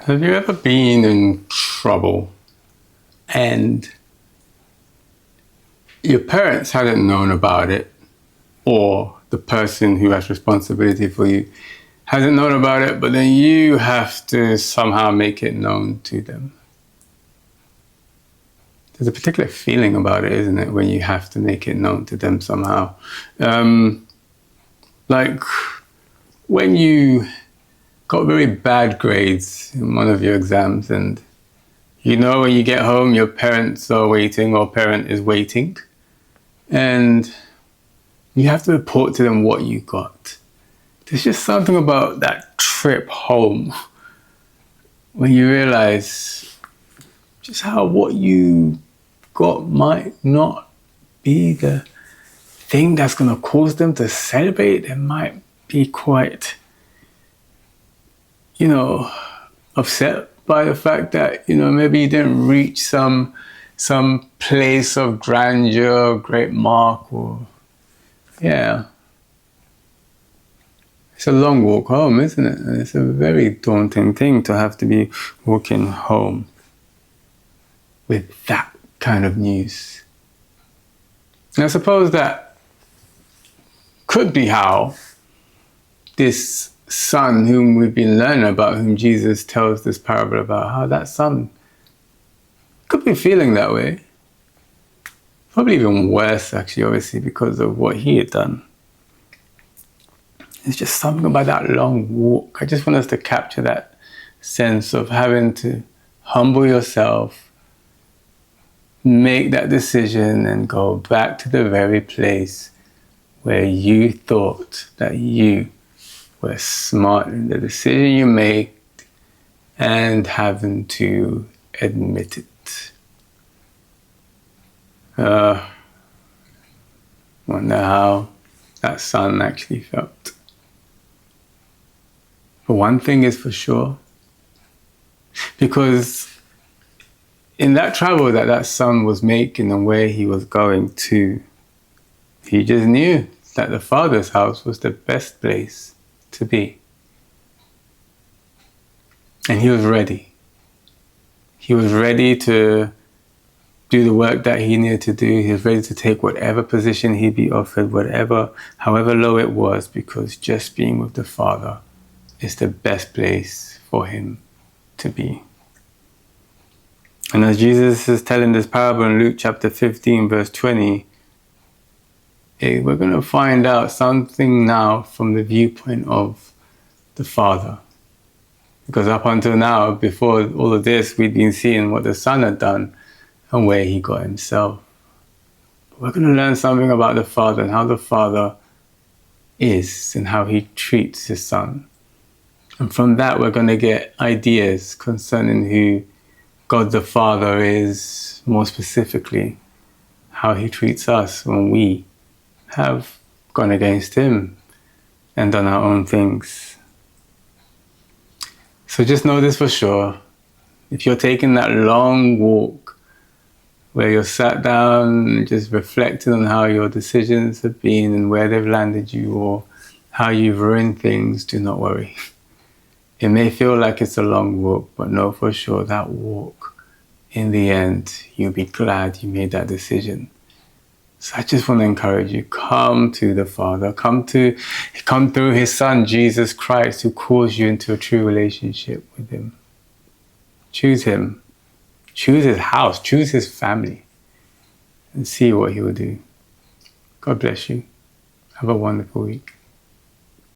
Have you ever been in trouble and your parents hadn't known about it, or the person who has responsibility for you hasn't known about it, but then you have to somehow make it known to them? There's a particular feeling about it, isn't it, when you have to make it known to them somehow. Like when you got very bad grades in one of your exams, and when you get home, your parents are waiting, or parent is waiting, and you have to report to them what you got. There's just something about that trip home when you realize just how what you got might not be the thing that's going to cause them to celebrate. They might be quite, upset by the fact that, maybe you didn't reach some place of grandeur, great mark, or, It's a long walk home, isn't it? And it's a very daunting thing to have to be walking home with that kind of news. And I suppose that could be how this son whom we've been learning about, whom Jesus tells this parable about, how that son could be feeling that way. Probably even worse, actually, obviously, because of what he had done. It's just something about that long walk. I just want us to capture that sense of having to humble yourself, make that decision, and go back to the very place where you thought that you were smart in the decision you made, and having to admit it. Wonder how that son actually felt. But one thing is for sure, because in that travel that son was making and where he was going to, he just knew that the Father's house was the best place to be. And he was ready. He was ready to do the work that he needed to do. He was ready to take whatever position he'd be offered, however low it was, because just being with the Father is the best place for him to be. And as Jesus is telling this parable in Luke chapter 15, verse 20, we're going to find out something now from the viewpoint of the Father. Because up until now, before all of this, we'd been seeing what the Son had done and where he got himself. But we're going to learn something about the Father and how the Father is and how he treats his Son. And from that, we're going to get ideas concerning who God the Father is, more specifically, how he treats us when we have gone against him and done our own things. So just know this for sure. If you're taking that long walk where you're sat down and just reflecting on how your decisions have been and where they've landed you, or how you've ruined things, do not worry. It may feel like it's a long walk, but know for sure that walk, in the end, you'll be glad you made that decision. So I just want to encourage you, come to the Father, come through his Son, Jesus Christ, who calls you into a true relationship with him. Choose him, choose his house, choose his family, and see what he will do. God bless you. Have a wonderful week.